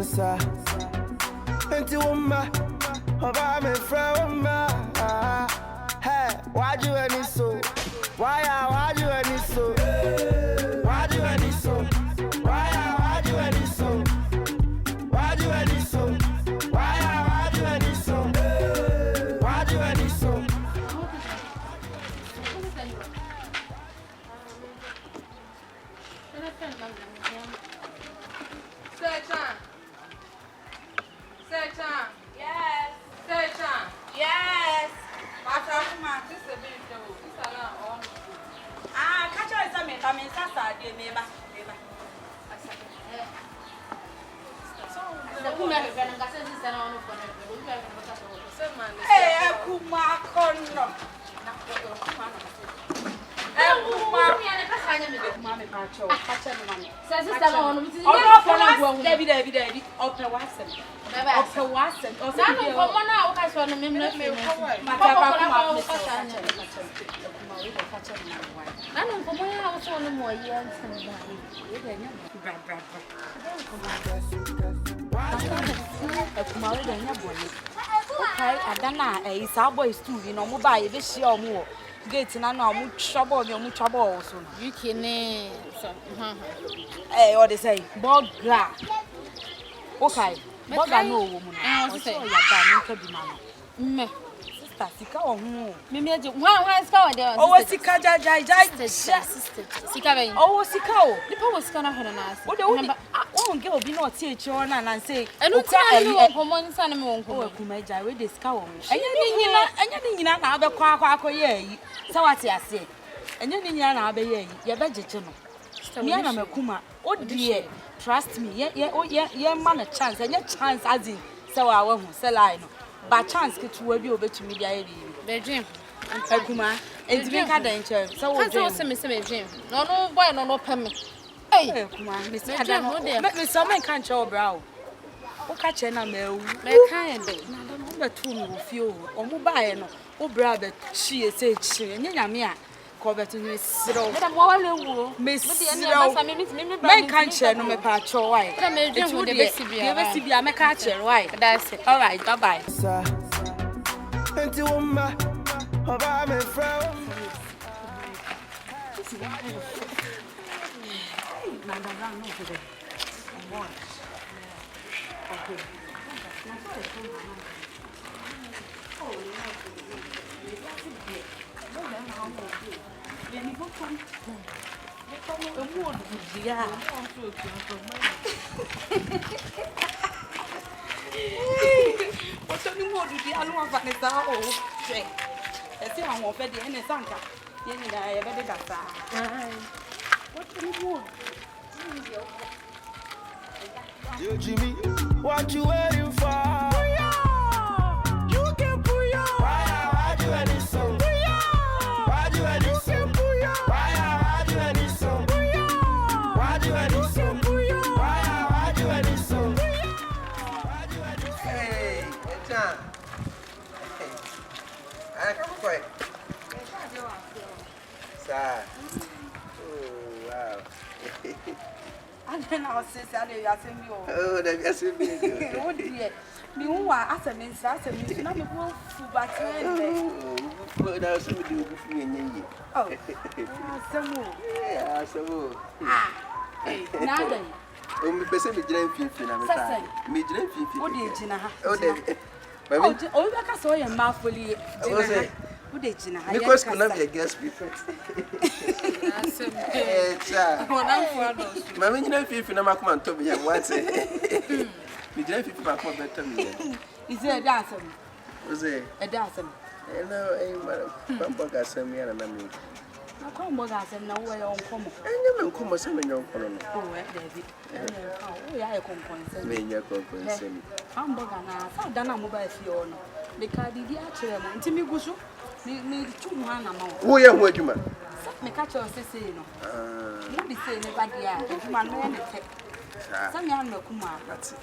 Sir, into Uma, about me from hey, why do any so? Why do any so? Why do any so? Why do any so? Why do any so? Why do any so? Why do any so? Search. Yes. Search. Yes. Afrakoma, this is a bit of this is on. Catch us a minute. I'm in Sasa, dear neighbor. Hey, Kuma Kono. Gate na no mu trouble so You can what they say boga okay boga no wo mu na so ya ba nka bi ma me sister sika wo hu me meje wan sika wo dey oh sika jai sister sika ben oh sika o nipa wo sika na hwe na ase wo de wo nge obi na oti echi o na say enu ti na me wonkomo nsa na me wonkomo o kuma jai we de sika wo enya ni nyina na abekọ akoye yi sawati ase enye ni nyina na abe ye ye bejeje no me na makuma o die trust me ye man a chance enye chance azin se wa hu se lie no ba chance ketuwa bi obetumi dia ye bi bedwin akuma entimi ka dan che se wo dream se me dream no boy no pem eh akuma me se ada no me so me kan che obra o ka che na mawu me kan ye dey na da no be tu mi wo fie o omu ba ye no obra be chie se chie enye nyame a ko beto ni siro me da mo wa lewu me siro me kan che no me pa cho why me dream wo de be sibia me ka che why that's it all right bye bye into Uma, about me from okay. What's on the mood? I don't want to say, oh, say, I see I'm off at the end of Sanka. I better got that. What's on the mood? Jimmy, what you waiting for? You can pull your why do any so? Why do any so? Why do any so? Why do any so? Why do any so? Hey, John. Hey, I come quick. Sir. Oh, wow. And then I was saying, oh, that's a big oh, dear. Me who are as a minister, not the wolf, but oh, that's what we do with me. Oh, some more. Yeah, some Now then, oh, me person me drink 50 na me drink 50. what did you know? Oh, David. Oh, like I saw your mouth fully. Who did you know? Because could not be a guest before. Mamma, you know, if you never come and tell me what's it. Me drink 50 back more better me. Is there a dancer? Was it A dancer? No, Bamba got some me and I mean. I come back and no way on come. And you come some in your colonel. Oh, David. Oh, yeah, I come. May your compensation. I'm Bogana, I done a mobile fiona. Because the actual Timmy Gushu, me 200 amount. Oh, yeah, what you man? Me catch us say no. You be saying about the if man no take. Some young Kuma. That's it.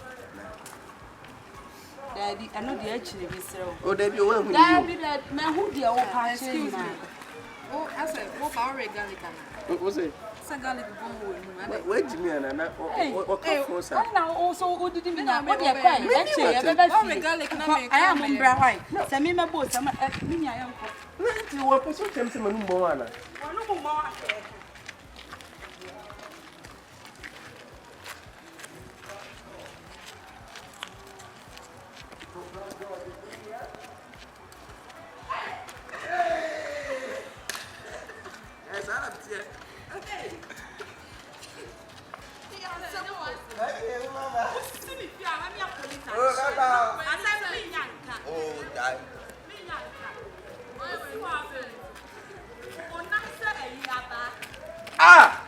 Daddy, I know the actually be so. Oh, there be one who Daddy, man, who the old party? Oh, I said, what our regal what was it? garlic bomb. Wait, Jimmy, and I now also did me now. What you cry? I am on brown white. Send me my boat. I'm you were also tempting me more. Ah!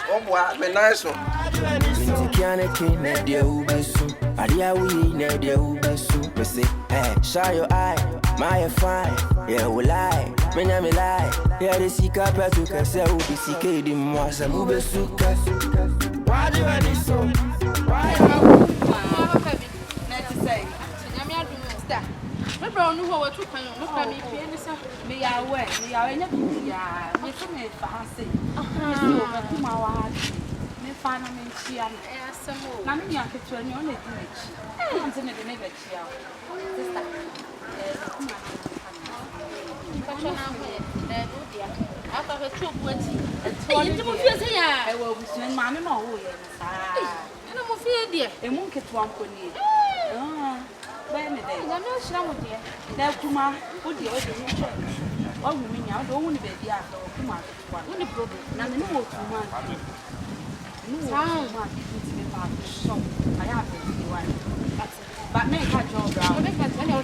Oh, boy, me nice one. Me say, hey, shine your eye, my fine. Yeah, we lie, me lie. Yeah, the sika petu kase ubi sike di mwasa mube suka. Why do you want this so? Why do you want to say? My brown who were too kind of look at me. Me away, me away, yeah, me to me fancy. Me fan of me, she and some more. Now, me, I could turn you on it. I'm saying the neighbor, sister. After her two words, I will be soon, mammy, no, and I'm afraid, dear, a monkey to uncle. I'm not sure, dear. Now, Kuma, put your oh, women, I don't want to be the after Kuma. Only problem, and no more to one. No, I have one. But make her job down. Make her tell you,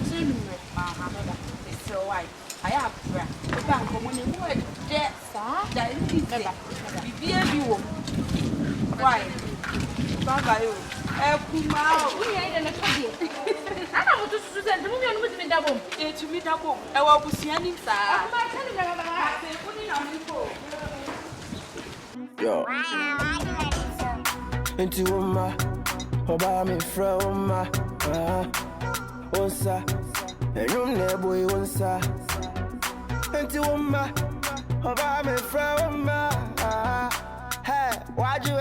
it's so white. I have breath. The bank when you were dead, sir. That is better. Be you. Why? Bye. Kuma, we ain't in a copy. I don't want to send the movie with me double. To me double. I will be seeing him, sir. Yo. Into my, about me from my, onsa, and you never boy onsa. Into my, about me from my, hey, why do you